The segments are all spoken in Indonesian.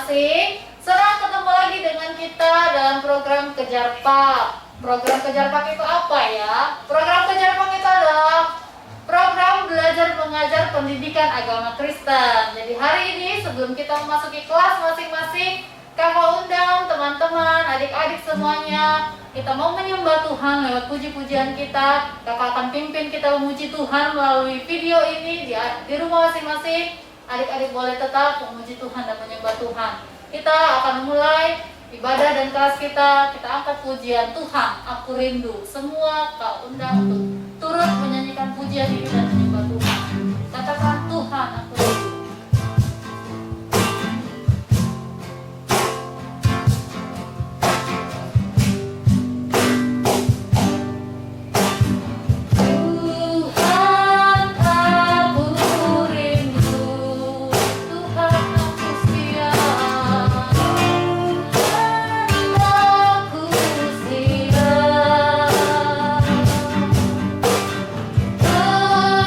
masing-masing. Senang ketemu lagi dengan kita dalam program Kejar Pak. Program Kejar Pak itu apa ya? Program Kejar Pak itu adalah program belajar mengajar pendidikan agama Kristen. Jadi hari ini sebelum kita memasuki kelas masing-masing, kakak undang teman-teman, adik-adik semuanya, kita mau menyembah Tuhan lewat puji-pujian kita. Kakak akan pimpin kita memuji Tuhan melalui video ini di rumah masing-masing. Adik-adik boleh tetap memuji Tuhan dan menyembah Tuhan. Kita akan mulai ibadah dan kelas kita. Kita angkat pujian Tuhan, aku rindu. Semua kak undang untuk turut menyanyikan pujian ini dan menyembah Tuhan. Katakan, Tuhan, aku rindu. Oh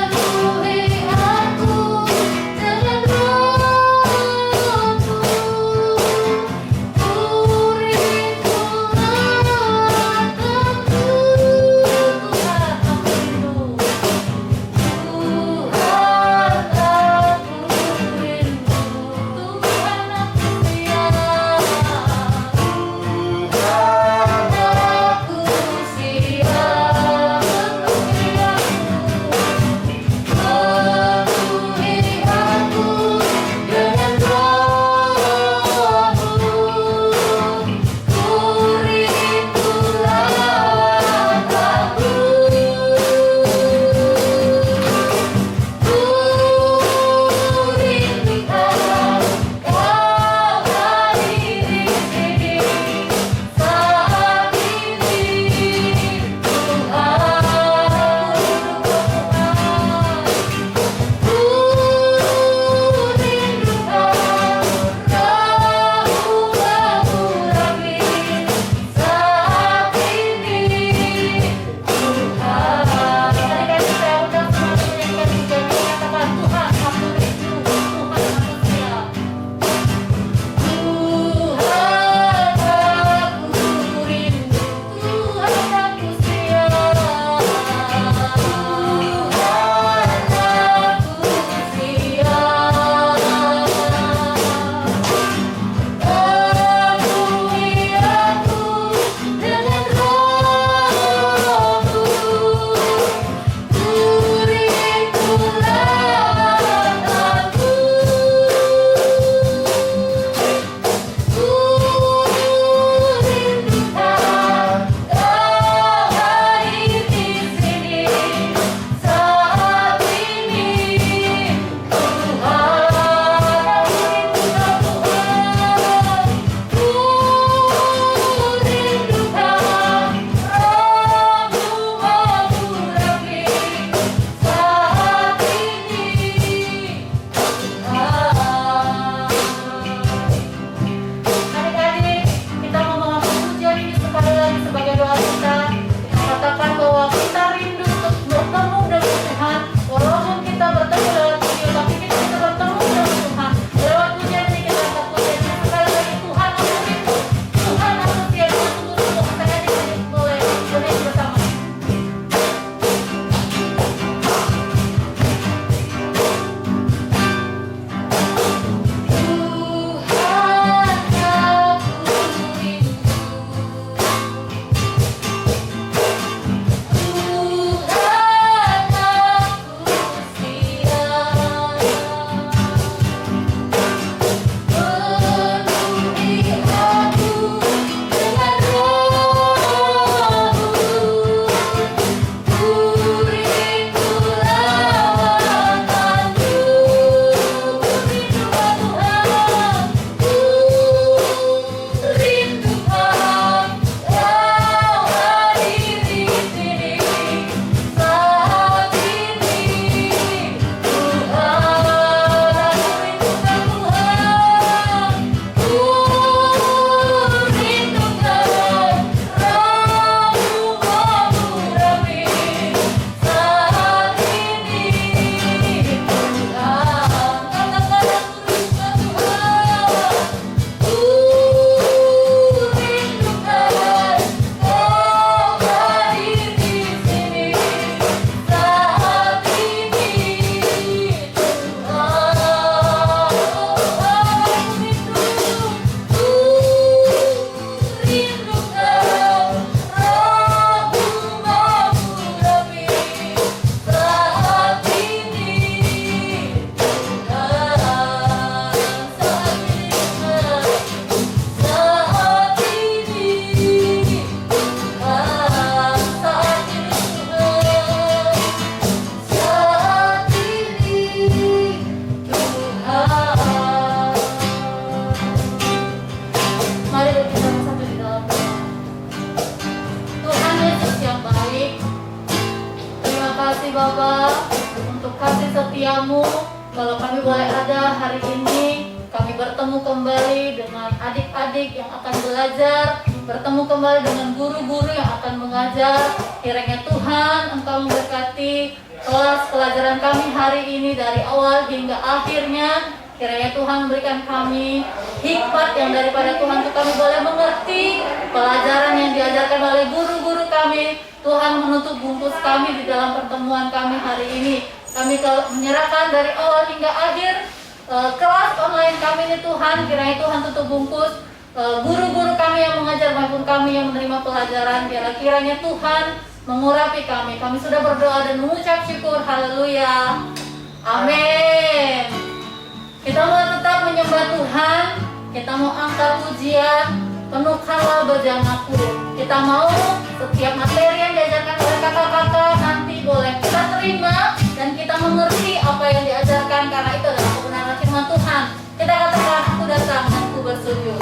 setiamu. Kalau kami boleh ada hari ini, kami bertemu kembali dengan adik-adik yang akan belajar, bertemu kembali dengan guru-guru yang akan mengajar. Kiranya Tuhan Engkau memberkati kelas pelajaran kami hari ini dari awal hingga akhirnya. Kiranya Tuhan memberikan kami hikmat yang daripada Tuhan untuk kami boleh mengerti pelajaran yang diajarkan oleh guru-guru kami. Tuhan menutup bungkus kami di dalam pertemuan kami hari ini. Kami menyerahkan dari awal hingga akhir kelas online kami ini Tuhan. Kiranya Tuhan tutup bungkus guru-guru kami yang mengajar maupun kami yang menerima pelajaran. Kiranya Tuhan mengurapi kami. Kami sudah berdoa dan mengucap syukur. Haleluya. Amin. Kita mau tetap menyembah Tuhan. Kita mau angkat pujian. Penuhkanlah bejanaku. Kita mau setiap materi yang diajarkan oleh kakak-kakak nanti boleh kita terima dan kita mengerti apa yang diajarkan karena itu adalah kebenaran firman Tuhan. Kita katakan, aku datang dan aku bersujud.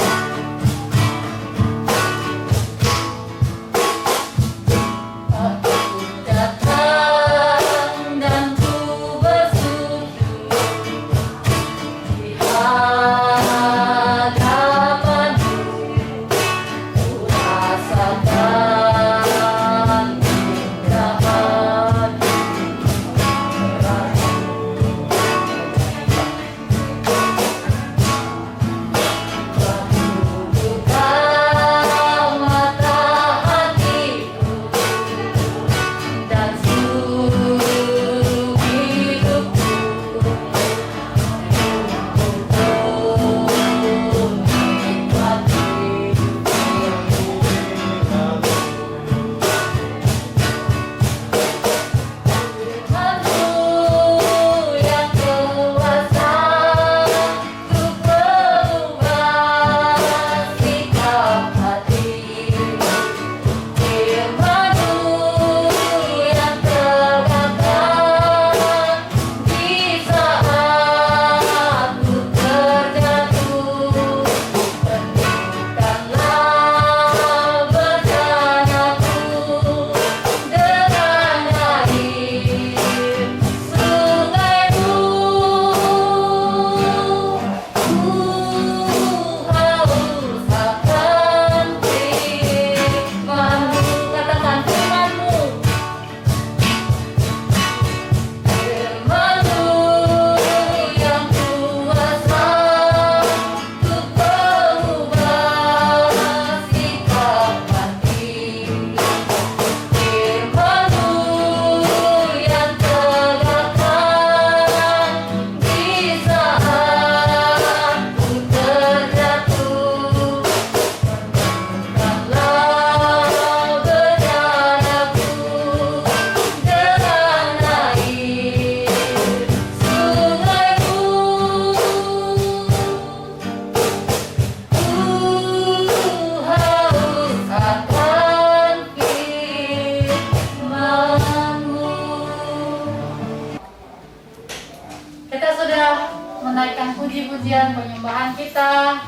menaikkan puji-pujian penyembahan kita,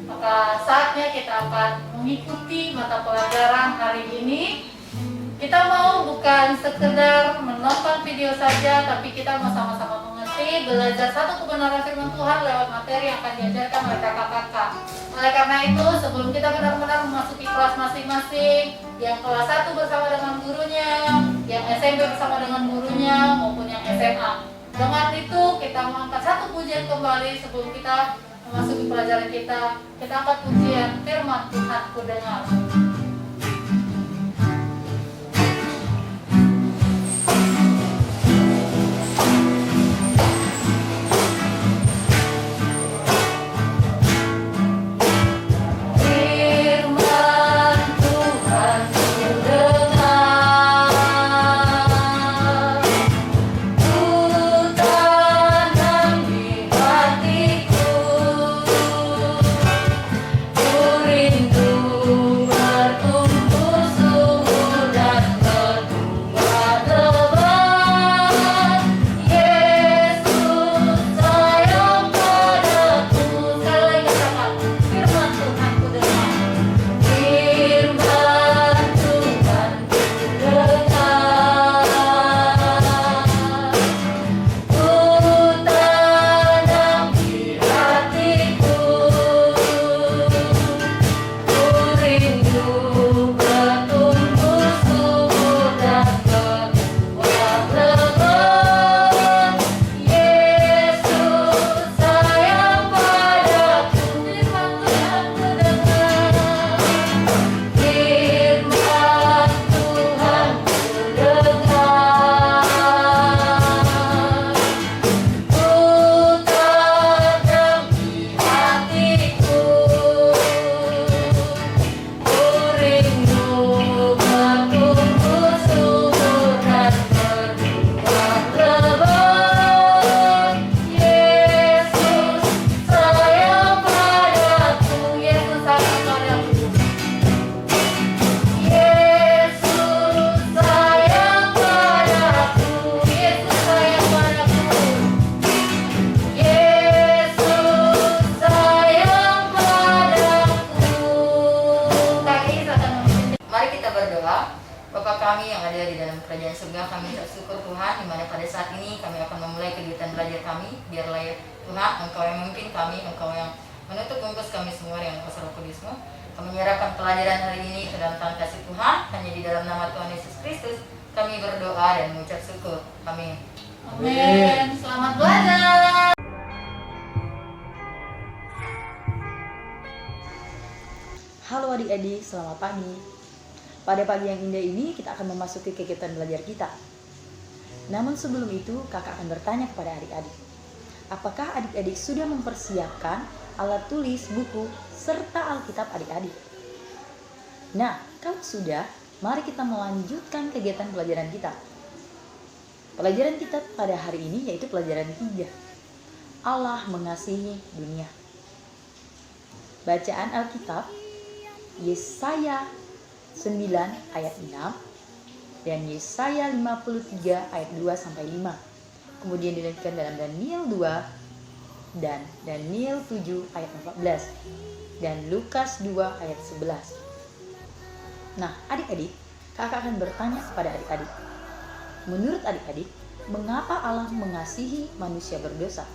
maka saatnya kita akan mengikuti mata pelajaran hari ini. Kita mau bukan sekedar menonton video saja, tapi kita mau sama-sama mengerti, belajar satu kebenaran firman Tuhan lewat materi yang akan diajarkan oleh kakak-kakak. Oleh karena itu, sebelum kita benar-benar memasuki kelas masing-masing, yang kelas 1 bersama dengan gurunya, yang SMP bersama dengan gurunya, maupun yang SMA. Dengan itu, kita mengangkat satu pujian kembali sebelum kita memasuki pelajaran kita. Kita angkat pujian firman Tuhan ku dengar. Rindu kerajaan surga. Kami bersyukur Tuhan, dimana pada saat ini kami akan memulai kegiatan belajar kami. Biarlah ya Tuhan, Engkau yang memimpin kami, Engkau yang menutup bungkus kami semua dengan kuasa Roh Kudus-Mu. Kami menyerahkan pelajaran hari ini ke dalam tangan kasih Tuhan. Hanya di dalam nama Tuhan Yesus Kristus kami berdoa dan mengucap syukur. Amin. Amin. Selamat belajar. Halo adik-adik, selamat pagi. Pada pagi yang indah ini kita akan memasuki kegiatan belajar kita. Namun sebelum itu kakak akan bertanya kepada adik-adik. Apakah adik-adik sudah mempersiapkan alat tulis, buku, serta Alkitab adik-adik? Nah, kalau sudah, mari kita melanjutkan kegiatan pelajaran kita. Pelajaran kita pada hari ini yaitu pelajaran 3. Allah mengasihi dunia. Bacaan Alkitab Yesaya 9 ayat 6 dan Yesaya 53 ayat 2 sampai 5. Kemudian dilanjutkan dalam Daniel 2 dan Daniel 7 ayat 14 dan Lukas 2 ayat 11. Nah, adik-adik, kakak akan bertanya kepada adik-adik. Menurut adik-adik, mengapa Allah mengasihi manusia berdosa?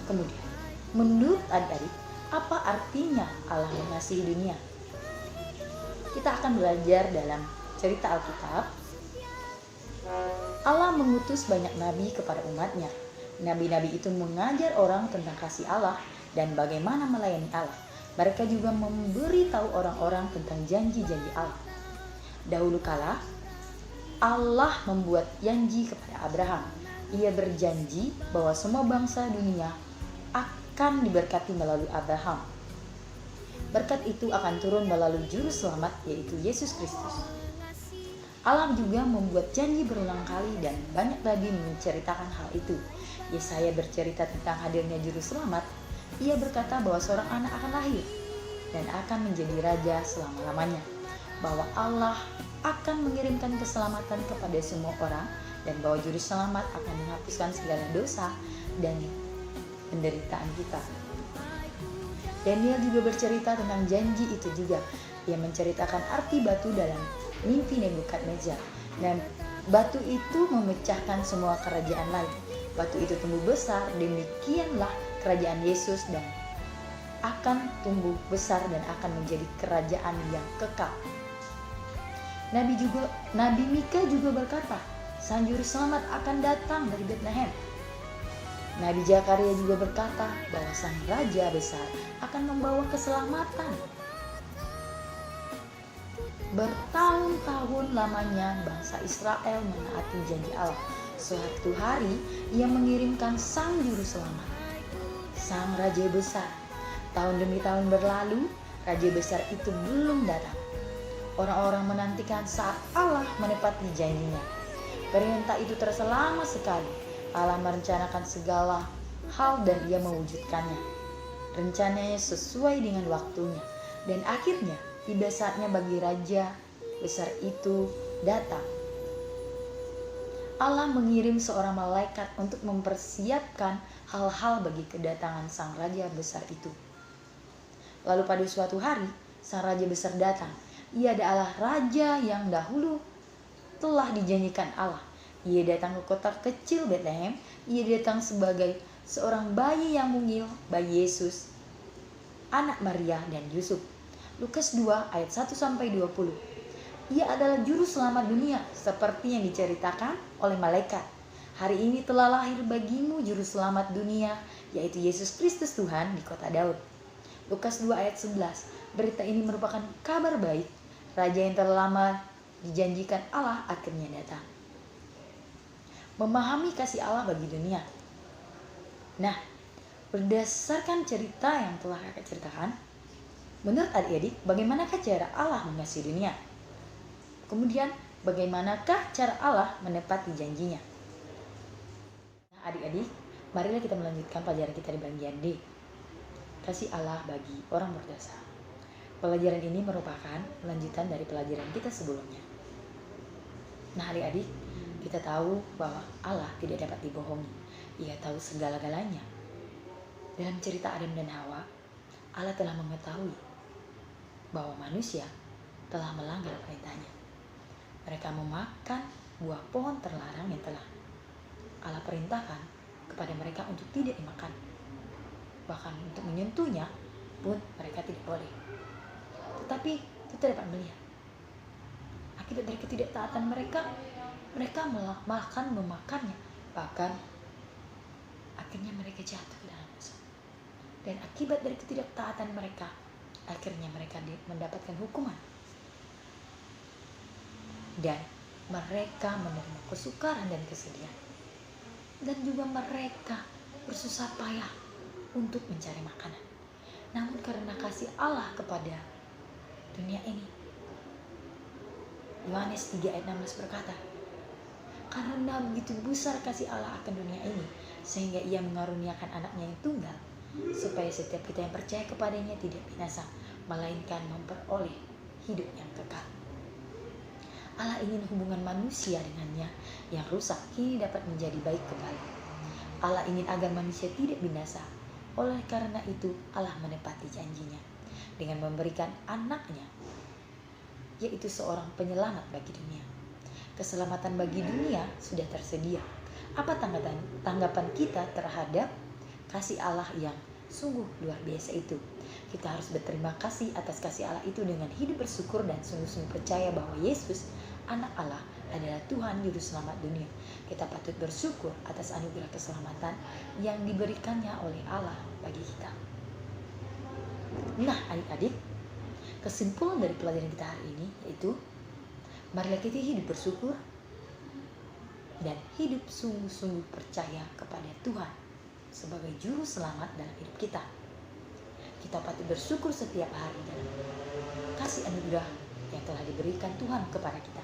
Kemudian, menurut adik-adik, apa artinya Allah mengasihi dunia? Kita akan belajar dalam cerita Alkitab. Allah mengutus banyak nabi kepada umatnya. Nabi-nabi itu mengajar orang tentang kasih Allah dan bagaimana melayani Allah. Mereka juga memberi tahu orang-orang tentang janji-janji Allah. Dahulu kala, Allah membuat janji kepada Abraham. Ia berjanji bahwa semua bangsa dunia akan diberkati melalui Abraham. Berkat itu akan turun melalui juru selamat, yaitu Yesus Kristus. Allah juga membuat janji berulang kali dan banyak nabi menceritakan hal itu. Yesaya bercerita tentang hadirnya juru selamat. Ia berkata bahwa seorang anak akan lahir dan akan menjadi raja selama-lamanya. Bahwa Allah akan mengirimkan keselamatan kepada semua orang dan bahwa juru selamat akan menghapuskan segala dosa dan penderitaan kita. Daniel juga bercerita tentang janji itu juga. Ia menceritakan arti batu dalam mimpi Nebukadnezar. Dan batu itu memecahkan semua kerajaan lain. Batu itu tumbuh besar, demikianlah kerajaan Yesus dan akan tumbuh besar dan akan menjadi kerajaan yang kekal. Nabi Mika juga berkata, Sang Juru Selamat akan datang dari Bethlehem. Nabi Zakaria juga berkata bahwa Sang Raja Besar akan membawa keselamatan. Bertahun-tahun lamanya bangsa Israel menaati janji Allah. Suatu hari ia mengirimkan Sang Juru Selamat, Sang Raja Besar. Tahun demi tahun berlalu, Raja Besar itu belum datang. Orang-orang menantikan saat Allah menepati janjinya. Perintah itu terasa lama sekali. Allah merencanakan segala hal dan ia mewujudkannya. Rencananya sesuai dengan waktunya. Dan akhirnya tiba saatnya bagi Raja Besar itu datang. Allah mengirim seorang malaikat untuk mempersiapkan hal-hal bagi kedatangan Sang Raja Besar itu. Lalu pada suatu hari, Sang Raja Besar datang. Ia adalah Raja yang dahulu telah dijanjikan Allah. Ia datang ke kota kecil Bethlehem. Ia datang sebagai seorang bayi yang mungil, bayi Yesus, anak Maria dan Yusuf. Lukas 2 ayat 1-20. Ia adalah juru selamat dunia seperti yang diceritakan oleh malaikat. Hari ini telah lahir bagimu juru selamat dunia, yaitu Yesus Kristus Tuhan di kota Daud. Lukas 2 ayat 11. Berita ini merupakan kabar baik. Raja yang telah lama dijanjikan Allah akhirnya datang. Memahami kasih Allah bagi dunia. Nah, berdasarkan cerita yang telah kakak ceritakan, menurut adik-adik, bagaimanakah cara Allah mengasihi dunia? Kemudian, bagaimanakah cara Allah menepati janjinya? Nah, adik-adik, marilah kita melanjutkan pelajaran kita di bagian D. Kasih Allah bagi orang berdosa. Pelajaran ini merupakan lanjutan dari pelajaran kita sebelumnya. Nah, adik-adik, kita tahu bahwa Allah tidak dapat dibohongi. Ia tahu segala-galanya. Dalam cerita Adam dan Hawa, Allah telah mengetahui bahwa manusia telah melanggar perintahnya. Mereka memakan buah pohon terlarang yang telah Allah perintahkan kepada mereka untuk tidak dimakan. Bahkan untuk menyentuhnya pun mereka tidak boleh. Tetapi kita dapat melihat akibat dari ketidaktaatan mereka makan memakannya. Bahkan akhirnya mereka jatuh ke dalam dosa. Dan akibat dari ketidaktaatan mereka, akhirnya mereka mendapatkan hukuman. Dan mereka menerima kesukaran dan kesedihan. Dan juga mereka bersusah payah untuk mencari makanan. Namun karena kasih Allah kepada dunia ini, Yohanes 3 ayat 16 berkata, karena begitu besar kasih Allah akan dunia ini, sehingga ia mengaruniakan anaknya yang tunggal, supaya setiap kita yang percaya kepadanya tidak binasa, melainkan memperoleh hidup yang kekal. Allah ingin hubungan manusia dengannya yang rusak kini dapat menjadi baik kembali. Allah ingin agar manusia tidak binasa. Oleh karena itu Allah menepati janjinya dengan memberikan anaknya, yaitu seorang penyelamat bagi dunia. Keselamatan bagi dunia sudah tersedia. Apa tanggapan kita terhadap kasih Allah yang sungguh luar biasa itu? Kita harus berterima kasih atas kasih Allah itu dengan hidup bersyukur dan sungguh-sungguh percaya bahwa Yesus, anak Allah, adalah Tuhan Juru Selamat dunia. Kita patut bersyukur atas anugerah keselamatan yang diberikannya oleh Allah bagi kita. Nah, adik-adik, kesimpulan dari pelajaran kita hari ini yaitu, marilah kita hidup bersyukur dan hidup sungguh-sungguh percaya kepada Tuhan sebagai Juru Selamat dalam hidup kita. Kita patut bersyukur setiap hari dalam kasih anugerah yang telah diberikan Tuhan kepada kita.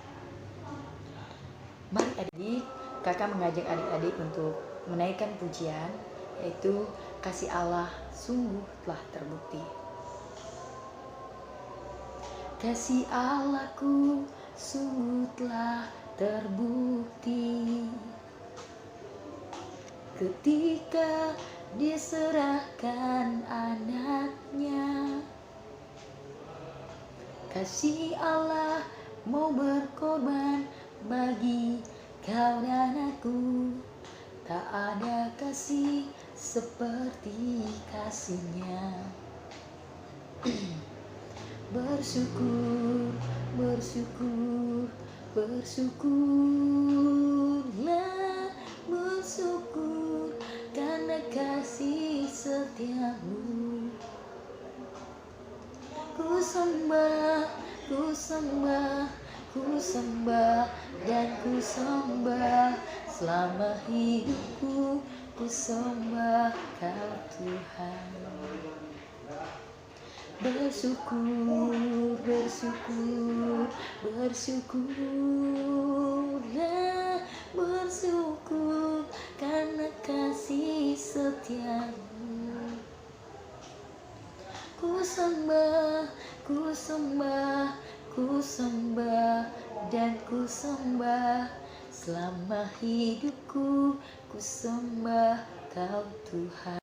Mari adik, kakak mengajak adik-adik untuk menaikkan pujian, yaitu kasih Allah sungguh telah terbukti. Kasih Allahku sungguh telah terbukti ketika diserahkan anaknya. Kasih Allah mau berkorban bagi kau dan aku. Tak ada kasih seperti kasihnya. Bersyukur, bersyukur, bersyukurlah, bersyukur karena kasih setiamu. Ku sembah, ku sembah, ku sembah dan ku sembah selama hidupku. Ku sembah kau Tuhan. Bersyukur, bersyukur, bersyukurlah, bersyukur karena kasih setiamu. Ku sembah, ku sembah, ku sembah dan ku sembah selama hidupku. Ku sembah kau Tuhan.